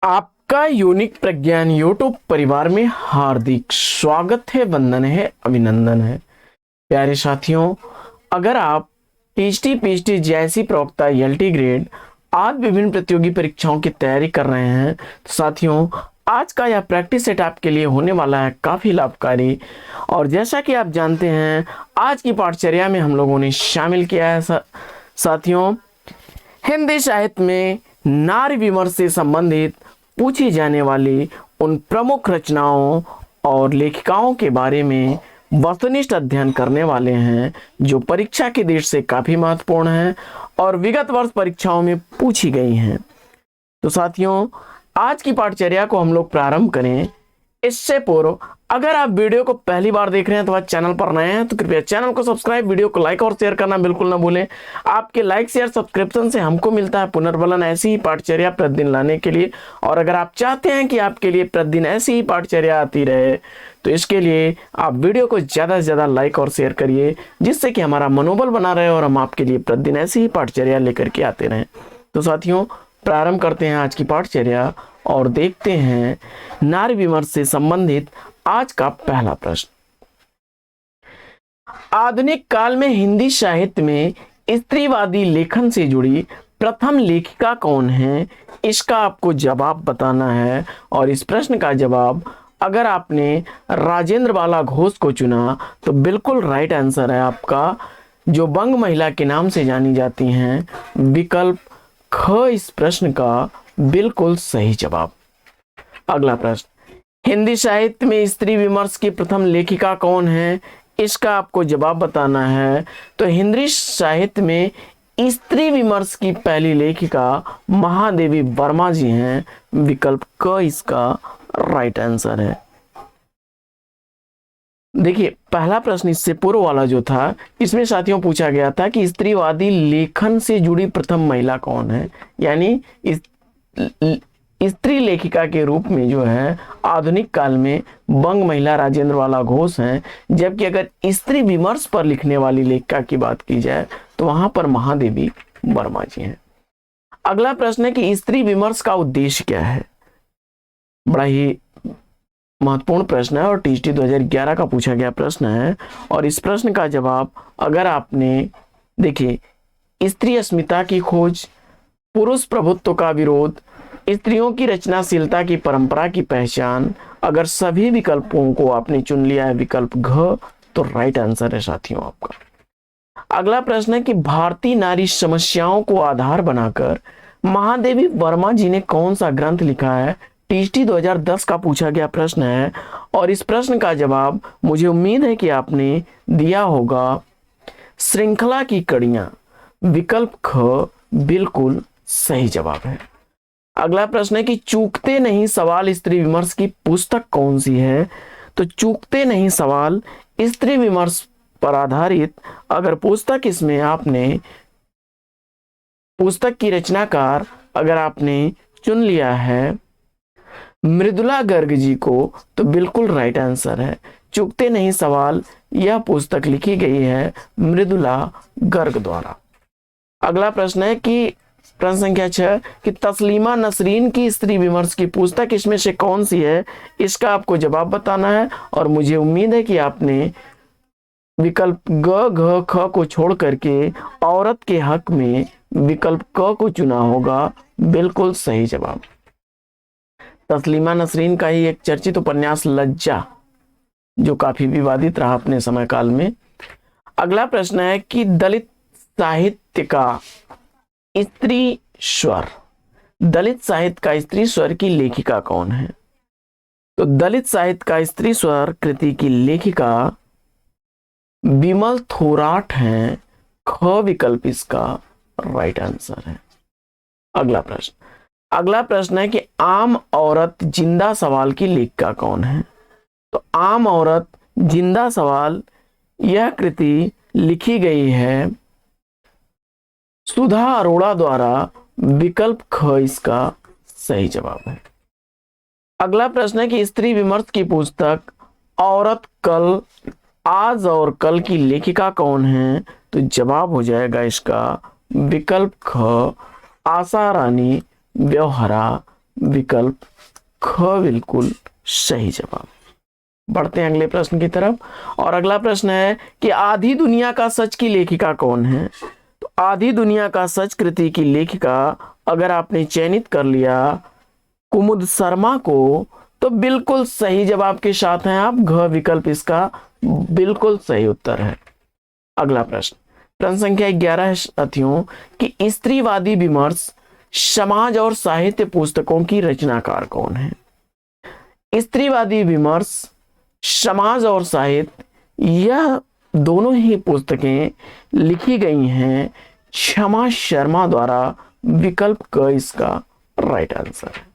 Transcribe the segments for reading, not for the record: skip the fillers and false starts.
आपका यूनिक प्रज्ञान यूट्यूब परिवार में हार्दिक स्वागत है, वंदन है, अभिनंदन है। प्यारे साथियों, अगर आप टीएचटी पीएचडी जैसी प्रवक्ता एलटी ग्रेड आज विभिन्न प्रतियोगी परीक्षाओं की तैयारी कर रहे हैं तो साथियों आज का यह प्रैक्टिस सेट आपके लिए होने वाला है काफ़ी लाभकारी। और जैसा कि आप जानते हैं आज की पाठचर्या में हम लोगों ने शामिल किया है साथियों हिंदी साहित्य में नारी विमर्श से संबंधित पूछी जाने वाली उन प्रमुख रचनाओं और लेखिकाओं के बारे में वस्तुनिष्ठ अध्ययन करने वाले हैं जो परीक्षा की दृष्टि से काफ़ी महत्वपूर्ण है और विगत वर्ष परीक्षाओं में पूछी गई हैं। तो साथियों आज की पाठचर्या को हम लोग प्रारंभ करें इससे पूर्व अगर आप वीडियो को पहली बार देख रहे हैं तो आज चैनल पर नए हैं तो कृपया चैनल को सब्सक्राइब, वीडियो को लाइक और शेयर करना बिल्कुल ना भूलें। आपके लाइक शेयर सब्सक्रिप्शन से हमको मिलता है पुनर्बलन ऐसी ही पाठचर्या प्रतिदिन लाने के लिए। और अगर आप चाहते हैं कि आपके लिए प्रतिदिन ऐसी ही पाठचर्या आती रहे तो इसके लिए आप वीडियो को ज़्यादा से ज़्यादा लाइक और शेयर करिए जिससे कि हमारा मनोबल बना रहे और हम आपके लिए प्रतिदिन ऐसी ही पाठचर्या लेकर के आते रहें। तो साथियों प्रारंभ करते हैं आज की पाठचर्या और देखते हैं नारी विमर्श से संबंधित आज का पहला प्रश्न। आधुनिक काल में हिंदी साहित्य में स्त्रीवादी लेखन से जुड़ी प्रथम लेखिका कौन है, इसका आपको जवाब बताना है। और इस प्रश्न का जवाब अगर आपने राजेंद्र बाला घोष को चुना तो बिल्कुल राइट आंसर है आपका, जो बंग महिला के नाम से जानी जाती हैं। विकल्प ख इस प्रश्न का बिल्कुल सही जवाब। अगला प्रश्न, हिंदी साहित्य में स्त्री विमर्श की प्रथम लेखिका कौन है, इसका आपको जवाब बताना है। तो हिंदी साहित्य में स्त्री विमर्श की पहली लेखिका महादेवी वर्मा जी हैं। विकल्प क इसका राइट आंसर है। देखिए पहला प्रश्न इससे पूर्व वाला जो था इसमें साथियों पूछा गया था कि स्त्रीवादी लेखन से जुड़ी प्रथम महिला कौन है, यानी स्त्री लेखिका के रूप में जो है आधुनिक काल में बंग महिला राजेंद्र बाला घोष हैं। जबकि अगर स्त्री विमर्श पर लिखने वाली लेखिका की बात की जाए तो वहां पर महादेवी वर्मा जी हैं। अगला प्रश्न है कि स्त्री विमर्श का उद्देश्य क्या है। बड़ा ही महत्वपूर्ण प्रश्न है और टीएचटी 2011 का पूछा गया प्रश्न है। और इस प्रश्न का जवाब अगर आपने देखिए स्त्री अस्मिता की खोज, पुरुष प्रभुत्व का विरोध, स्त्रियों की रचनाशीलता की परंपरा की पहचान, अगर सभी विकल्पों को आपने चुन लिया है विकल्प घ तो राइट आंसर है साथियों आपका। अगला प्रश्न है कि भारतीय नारी समस्याओं को आधार बनाकर महादेवी वर्मा जी ने कौन सा ग्रंथ लिखा है। टीएचटी 2010 का पूछा गया प्रश्न है और इस प्रश्न का जवाब मुझे उम्मीद है कि आपने दिया होगा श्रृंखला की कड़ियां। विकल्प ख बिल्कुल सही जवाब है। अगला प्रश्न है कि चूकते नहीं सवाल स्त्री विमर्श की पुस्तक कौन सी है। तो चूकते नहीं सवाल स्त्री विमर्श पर आधारित अगर पुस्तक इसमें आपने पुस्तक की रचनाकार अगर आपने चुन लिया है मृदुला गर्ग जी को तो बिल्कुल राइट आंसर है। चूकते नहीं सवाल यह पुस्तक लिखी गई है मृदुला गर्ग द्वारा। अगला प्रश्न है कि प्रश्न संख्या 6 कि तस्लीमा नसरीन की स्त्री विमर्श की पुस्तक इसमें से कौन सी है, इसका आपको जवाब बताना है। और मुझे उम्मीद है कि आपने विकल्प ग घ ख को छोड़ करके औरत के हक में विकल्प क को चुना होगा। बिल्कुल सही जवाब। तस्लीमा नसरीन का ही एक चर्चित उपन्यास लज्जा जो काफी विवादित रहा अपने समय काल में। अगला प्रश्न है कि दलित साहित्य का स्त्री स्वर, दलित साहित्य का स्त्री स्वर की लेखिका कौन है। तो दलित साहित्य का स्त्री स्वर कृति की लेखिका विमल थोराट हैं। ख विकल्प इसका राइट आंसर है। अगला प्रश्न है कि आम औरत जिंदा सवाल की लेखिका कौन है। तो आम औरत जिंदा सवाल यह कृति लिखी गई है सुधा अरोड़ा द्वारा। विकल्प ख इसका सही जवाब है। अगला प्रश्न है कि स्त्री विमर्श की पुस्तक औरत कल आज और कल की लेखिका कौन है। तो जवाब हो जाएगा इसका विकल्प ख आशा रानी व्यवहारा विकल्प ख बिल्कुल सही जवाब। बढ़ते हैं अगले प्रश्न की तरफ। और अगला प्रश्न है कि आधी दुनिया का सच की लेखिका कौन है। तो आधी दुनिया का सच कृति की लेखिका अगर आपने चयनित कर लिया कुमुद शर्मा को, तो बिल्कुल सही जवाब के साथ हैं आप। घ विकल्प इसका बिल्कुल सही उत्तर है। अगला प्रश्न, प्रश्न संख्या 11 है साथियों कि स्त्रीवादी विमर्श समाज और साहित्य पुस्तकों की रचनाकार कौन है। स्त्रीवादी विमर्श समाज और साहित्य यह दोनों ही पुस्तकें लिखी गई हैं क्षमा शर्मा द्वारा। विकल्प क इसका राइट आंसर है।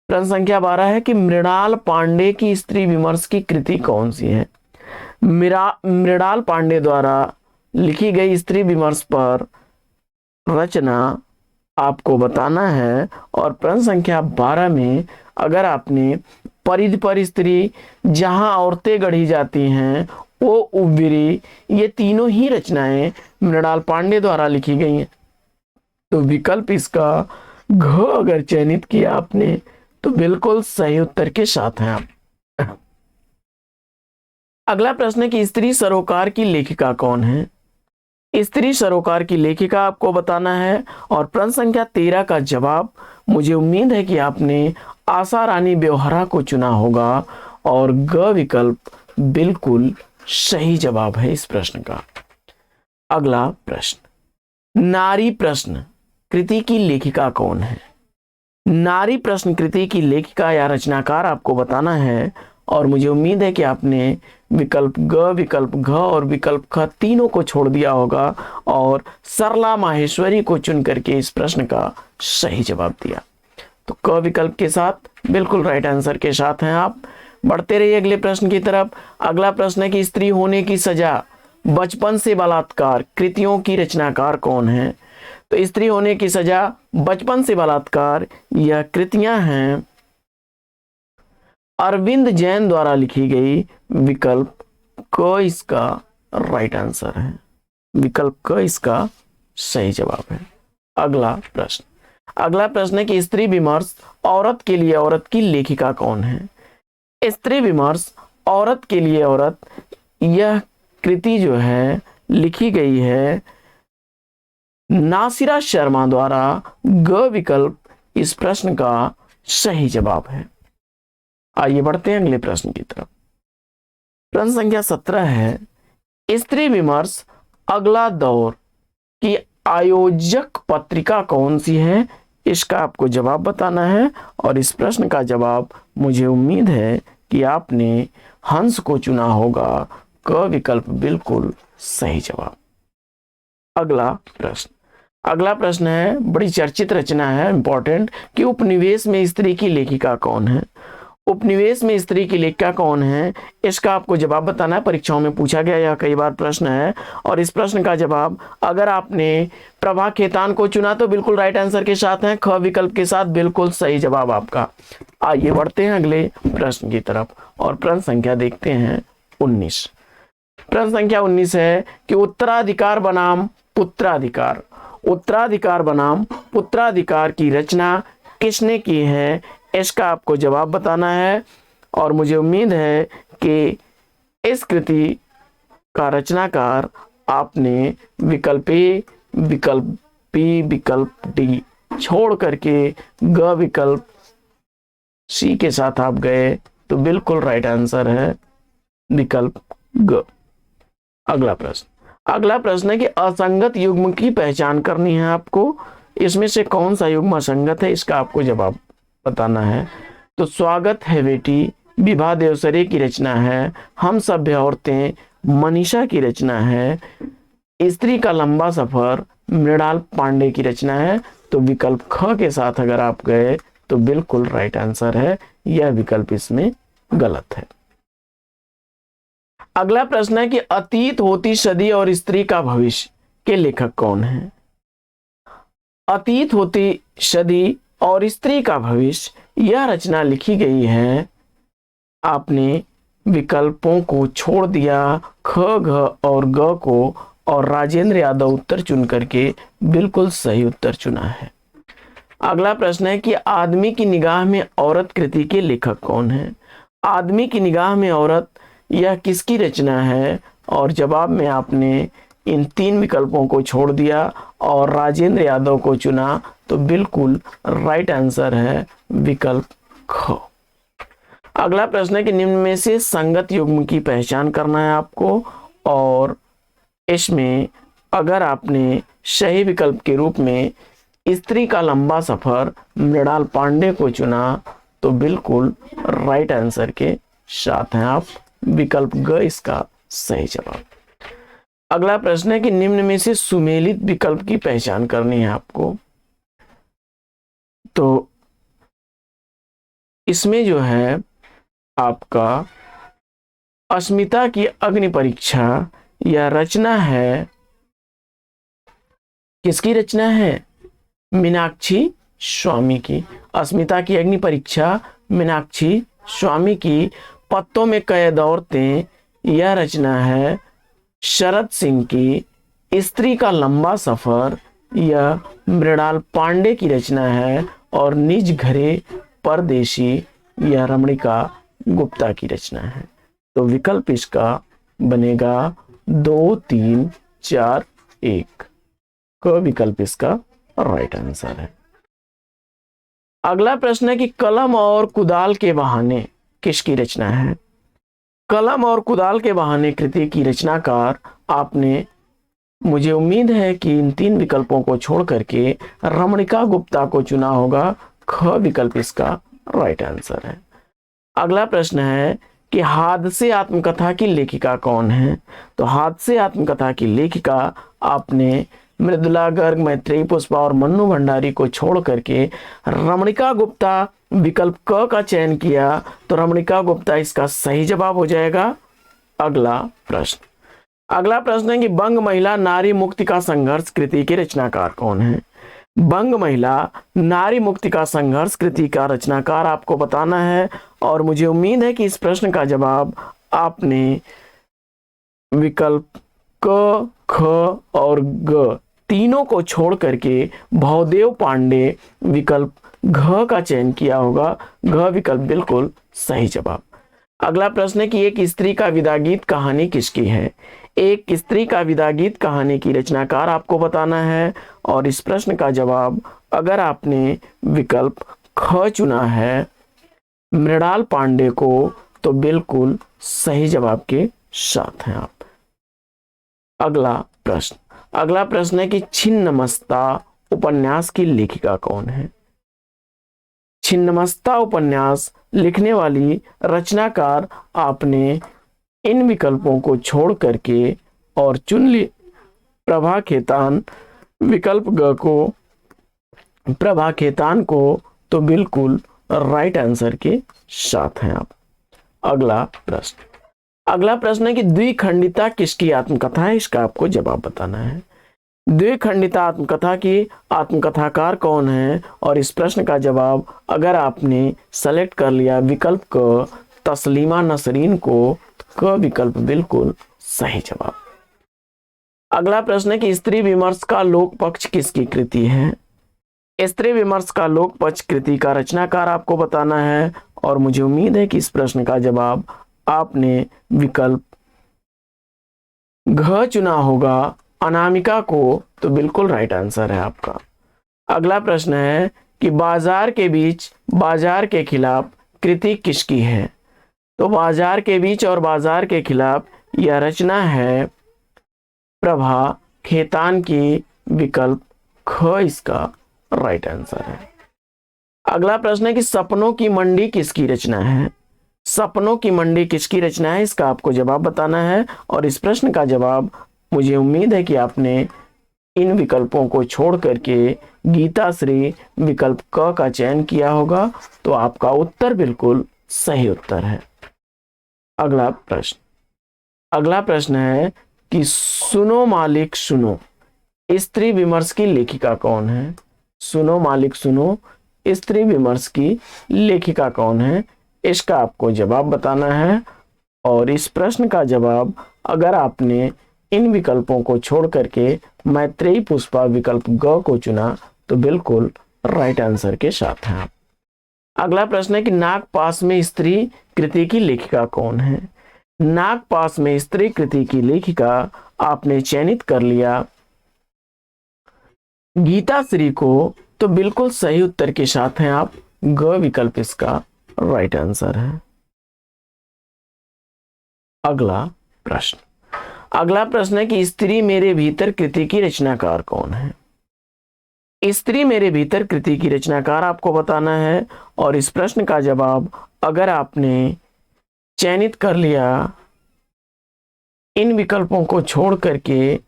प्रश्न संख्या 12 है कि मृणाल पांडे की स्त्री विमर्श की कृति कौन सी है। मृणाल पांडे द्वारा लिखी गई स्त्री विमर्श पर रचना आपको बताना है। और प्रश्न संख्या 12 में अगर आपने परिधि पर स्त्री, जहां औरतें गढ़ी जाती हैं, वो उबरी, ये तीनों ही रचनाएं मृणाल पांडे द्वारा लिखी गई हैं। तो विकल्प इसका घ अगर चयनित किया आपने तो बिल्कुल सही उत्तर के साथ हैं आप। अगला प्रश्न है कि स्त्री सरोकार की लेखिका कौन है। स्त्री सरोकार की लेखिका आपको बताना है। और प्रश्न संख्या 13 का जवाब मुझे उम्मीद है कि आपने आशा रानी ब्योहरा को चुना होगा। और ग विकल्प बिल्कुल सही जवाब है इस प्रश्न का। अगला प्रश्न, नारी प्रश्न कृति की लेखिका कौन है। नारी प्रश्न कृति की लेखिका या रचनाकार आपको बताना है। और मुझे उम्मीद है कि आपने विकल्प ग, विकल्प घ और विकल्प ख तीनों को छोड़ दिया होगा और सरला माहेश्वरी को चुन करके इस प्रश्न का सही जवाब दिया। तो क विकल्प के साथ बिल्कुल राइट आंसर के साथ हैं आप। बढ़ते रहिए अगले प्रश्न की तरफ। अगला प्रश्न है कि स्त्री होने की सजा, बचपन से बलात्कार कृतियों की रचनाकार कौन है। तो स्त्री होने की सजा, बचपन से बलात्कार यह कृतियां हैं अरविंद जैन द्वारा लिखी गई। विकल्प क इसका राइट आंसर है। विकल्प क इसका सही जवाब है। अगला प्रश्न, अगला प्रश्न है कि स्त्री विमर्श औरत के लिए औरत की लेखिका कौन है। स्त्री विमर्श औरत के लिए औरत यह कृति जो है लिखी गई है नासिरा शर्मा द्वारा। ग विकल्प इस प्रश्न का सही जवाब है। आइए बढ़ते हैं अगले प्रश्न की तरफ। प्रश्न संख्या 17 है, स्त्री विमर्श अगला दौर की आयोजक पत्रिका कौन सी है। इसका आपको जवाब बताना है। और इस प्रश्न का जवाब मुझे उम्मीद है कि आपने हंस को चुना होगा। क विकल्प बिल्कुल सही जवाब। अगला प्रश्न, अगला प्रश्न है बड़ी चर्चित रचना है, इंपॉर्टेंट, कि उपनिवेश में स्त्री की लेखिका कौन है। उपनिवेश में स्त्री की लेखिका कौन है, इसका आपको जवाब बताना है। परीक्षाओं में पूछा गया यह कई बार प्रश्न है। और इस प्रश्न का जवाब अगर आपने प्रभा खेतान को चुना तो बिल्कुल राइट आंसर के साथ हैं। ख विकल्प के साथ बिल्कुल सही जवाब आपका। आइए बढ़ते हैं अगले प्रश्न की तरफ। और प्रश्न संख्या देखते हैं 19। प्रश्न संख्या 19 है कि उत्तराधिकार बनाम पुत्राधिकार, उत्तराधिकार बनाम पुत्राधिकार की रचना किसने की है। इसका आपको जवाब बताना है। और मुझे उम्मीद है कि इस कृति का रचनाकार आपने विकल्प ए, विकल्प बी, विकल्प डी छोड़ करके ग विकल्प सी के साथ आप गए तो बिल्कुल राइट आंसर है विकल्प ग। अगला प्रश्न, अगला प्रश्न है कि असंगत युग्म की पहचान करनी है आपको। इसमें से कौन सा युग्म असंगत है, इसका आपको जवाब बताना है। तो स्वागत है बेटी विभा देवसरे की रचना है। हम सभ्य औरतें मनीषा की रचना है। स्त्री का लंबा सफर मृणाल पांडे की रचना है। तो विकल्प ख के साथ अगर आप गए तो बिल्कुल राइट आंसर है। यह विकल्प इसमें गलत है। अगला प्रश्न है कि अतीत होती सदी और स्त्री का भविष्य के लेखक कौन है। अतीत होती सदी और स्त्री का भविष्य यह रचना लिखी गई है। आपने विकल्पों को छोड़ दिया, ख, घ और ग को, और राजेंद्र यादव उत्तर चुन करके बिल्कुल सही उत्तर चुना है। अगला प्रश्न है कि आदमी की निगाह में औरत कृति के लेखक कौन है। आदमी की निगाह में औरत यह किसकी रचना है, और जवाब में आपने इन 3 विकल्पों को छोड़ दिया और राजेंद्र यादव को चुना, तो बिल्कुल राइट आंसर है विकल्प ख। अगला प्रश्न है कि निम्न में से संगत युग्म की पहचान करना है आपको, और इसमें अगर आपने सही विकल्प के रूप में स्त्री का लंबा सफर मृणाल पांडे को चुना, तो बिल्कुल राइट आंसर के साथ हैं आप, विकल्प ग इसका सही जवाब। अगला प्रश्न है कि निम्न में से सुमेलित विकल्प की पहचान करनी है आपको, तो इसमें जो है आपका अस्मिता की अग्नि परीक्षा यह रचना है, किसकी रचना है, मीनाक्षी स्वामी की। अस्मिता की अग्नि परीक्षा मीनाक्षी स्वामी की। पत्तों में कैद औरतें यह रचना है शरद सिंह की। स्त्री का लंबा सफर यह मृणाल पांडे की रचना है, और निज घरे परदेशी यह रमणिका गुप्ता की रचना है। तो विकल्प इसका बनेगा 2, 3, 4, 1 का विकल्प इसका राइट आंसर है। अगला प्रश्न है कि कलम और कुदाल के बहाने किसकी रचना है। कलम और कुदाल के बहाने कृति की रचनाकार आपने, मुझे उम्मीद है कि इन 3 विकल्पों को छोड़ करके रमणिका गुप्ता को चुना होगा। ख विकल्प इसका राइट आंसर है। अगला प्रश्न है कि हादसे आत्मकथा की लेखिका कौन है। तो हादसे आत्मकथा की लेखिका आपने मृदुला गर्ग, मैत्रेयी पुष्पा और मन्नू भंडारी को छोड़ करके रमणिका गुप्ता विकल्प क का चयन किया, तो रमणिका गुप्ता इसका सही जवाब हो जाएगा। अगला प्रश्न है कि बंग महिला नारी मुक्ति का संघर्ष कृति के रचनाकार कौन है। बंग महिला नारी मुक्ति का संघर्ष कृति का रचनाकार आपको बताना है, और मुझे उम्मीद है कि इस प्रश्न का जवाब आपने विकल्प क, ख और ग तीनों को छोड़ करके भवदेव पांडे विकल्प घ का चयन किया होगा। घ विकल्प बिल्कुल सही जवाब। अगला प्रश्न है कि एक स्त्री का विदा गीत कहानी किसकी है। एक स्त्री का विदा गीत कहानी की रचनाकार आपको बताना है, और इस प्रश्न का जवाब अगर आपने विकल्प ख चुना है मृणाल पांडे को, तो बिल्कुल सही जवाब के साथ हैं आप। अगला प्रश्न है कि छिन्नमस्ता उपन्यास की लेखिका कौन है। छिन्नमस्ता उपन्यास लिखने वाली रचनाकार आपने इन विकल्पों को छोड़ करके और चुन ली प्रभा खेतान, विकल्प ग को, प्रभा खेतान को, तो बिल्कुल राइट आंसर के साथ हैं आप। अगला प्रश्न है कि द्विखंडिता किसकी आत्मकथा है, इसका आपको जवाब बताना है। द्विखंडिता आत्मकथा की आत्मकथाकार कौन है, और इस प्रश्न का जवाब अगर आपने सेलेक्ट कर लिया विकल्प क तस्लीमा नसरीन को, क विकल्प बिल्कुल सही जवाब। अगला प्रश्न है कि स्त्री विमर्श का लोक पक्ष किसकी कृति है। स्त्री विमर्श का लोक पक्ष कृति का रचनाकार आपको बताना है, और मुझे उम्मीद है कि इस प्रश्न का जवाब आपने विकल्प घ चुना होगा अनामिका को, तो बिल्कुल राइट आंसर है आपका। अगला प्रश्न है कि बाजार के बीच बाजार के खिलाफ कृति किसकी है। तो बाजार के बीच और बाजार के खिलाफ यह रचना है प्रभा खेतान की, विकल्प ख इसका राइट आंसर है। अगला प्रश्न है कि सपनों की मंडी किसकी रचना है। सपनों की मंडी किसकी रचना है, इसका आपको जवाब बताना है, और इस प्रश्न का जवाब मुझे उम्मीद है कि आपने इन विकल्पों को छोड़ करके गीता श्री विकल्प क का चयन किया होगा, तो आपका उत्तर बिल्कुल सही उत्तर है। अगला प्रश्न है कि सुनो मालिक सुनो स्त्री विमर्श की लेखिका कौन है। सुनो मालिक सुनो स्त्री विमर्श की लेखिका कौन है, इसका आपको जवाब बताना है, और इस प्रश्न का जवाब अगर आपने इन विकल्पों को छोड़ करके मैत्रेयी पुष्पा विकल्प ग को चुना, तो बिल्कुल राइट आंसर के साथ हैं आप। अगला प्रश्न है कि नागपाश में स्त्री कृति की लेखिका कौन है। नागपाश में स्त्री कृति की लेखिका आपने चयनित कर लिया गीता श्री को, तो बिल्कुल सही उत्तर के साथ हैं आप। ग विकल्प इसका राइट आंसर है। अगला प्रश्न है कि स्त्री मेरे भीतर कृति की रचनाकार कौन है। स्त्री मेरे भीतर कृति की रचनाकार आपको बताना है, और इस प्रश्न का जवाब अगर आपने चयनित कर लिया इन विकल्पों को छोड़ करके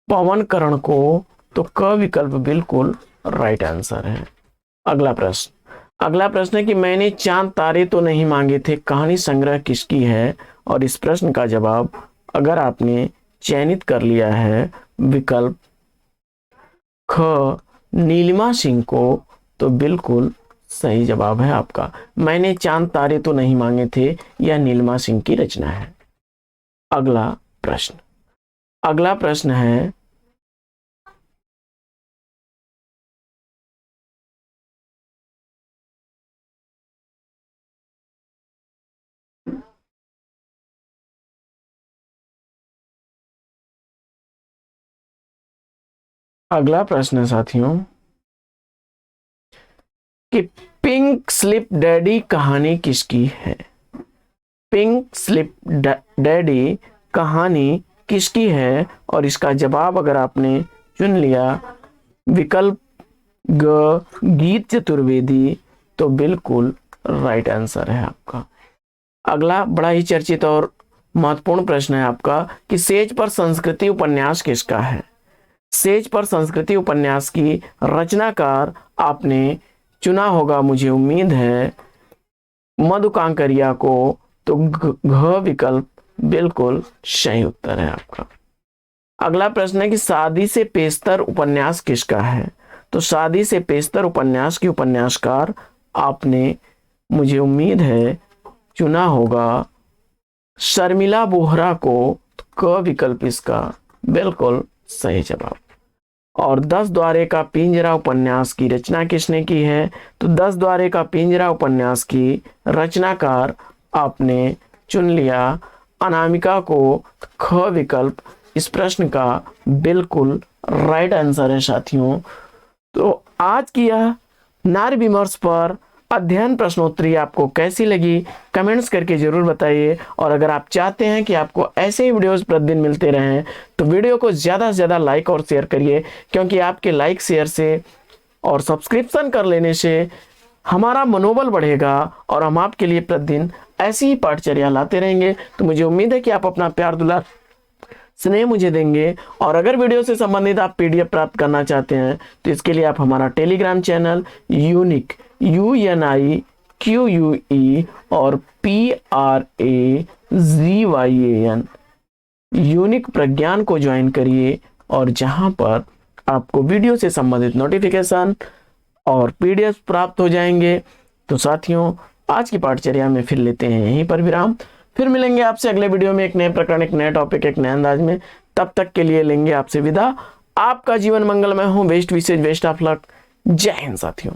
पवन करण को, तो क विकल्प बिल्कुल राइट आंसर है। अगला प्रश्न है कि मैंने चांद तारे तो नहीं मांगे थे कहानी संग्रह किसकी है, और इस प्रश्न का जवाब अगर आपने चयनित कर लिया है विकल्प ख नीलिमा सिंह को, तो बिल्कुल सही जवाब है आपका। मैंने चांद तारे तो नहीं मांगे थे, यह नीलिमा सिंह की रचना है। अगला प्रश्न है साथियों कि पिंक स्लिप डैडी कहानी किसकी है। पिंक स्लिप डैडी कहानी किसकी है, और इसका जवाब अगर आपने चुन लिया विकल्प ग गीत चतुर्वेदी, तो बिल्कुल राइट आंसर है आपका। अगला बड़ा ही चर्चित और महत्वपूर्ण प्रश्न है आपका कि सेज पर संस्कृति उपन्यास किसका है। सेज पर संस्कृति उपन्यास की रचनाकार आपने चुना होगा, मुझे उम्मीद है, मधु कांकरिया को, तो घ विकल्प बिल्कुल सही उत्तर है आपका। अगला प्रश्न है कि शादी से पेशतर उपन्यास किसका है। तो शादी से पेशतर उपन्यास की उपन्यासकार आपने, मुझे उम्मीद है, चुना होगा शर्मिला बोहरा को, तो क विकल्प इसका बिल्कुल सही जवाब। और 10 द्वारे का पिंजरा उपन्यास की रचना किसने की है। तो 10 द्वारे का पिंजरा उपन्यास की रचनाकार आपने चुन लिया अनामिका को, ख विकल्प इस प्रश्न का बिल्कुल राइट आंसर है साथियों। तो आज की यह नारी विमर्श पर अध्ययन प्रश्नोत्तरी आपको कैसी लगी कमेंट्स करके जरूर बताइए, और अगर आप चाहते हैं कि आपको ऐसे ही वीडियोस प्रतिदिन मिलते रहें तो वीडियो को ज़्यादा से ज़्यादा लाइक और शेयर करिए, क्योंकि आपके लाइक शेयर से और सब्सक्रिप्शन कर लेने से हमारा मनोबल बढ़ेगा और हम आपके लिए प्रतिदिन ऐसी ही पाठचर्या लाते रहेंगे। तो मुझे उम्मीद है कि आप अपना प्यार दुलार स्नेह मुझे देंगे, और अगर वीडियो से संबंधित आप पीडीएफ प्राप्त करना चाहते हैं तो इसके लिए आप हमारा टेलीग्राम चैनल यूनिक UNIQUE और PRAGYAN यूनिक प्रज्ञान को ज्वाइन करिए, और जहां पर आपको वीडियो से संबंधित नोटिफिकेशन और पीडीएफ प्राप्त हो जाएंगे। तो साथियों आज की पाठचर्या में फिर लेते हैं यहीं पर विराम, फिर मिलेंगे आपसे अगले वीडियो में एक नए प्रकरण, एक नए टॉपिक, एक नए अंदाज में। तब तक के लिए लेंगे आपसे विदा। आपका जीवन मंगलमय हो, बेस्ट विशेष बेस्ट ऑफ लक। जय हिंद साथियों।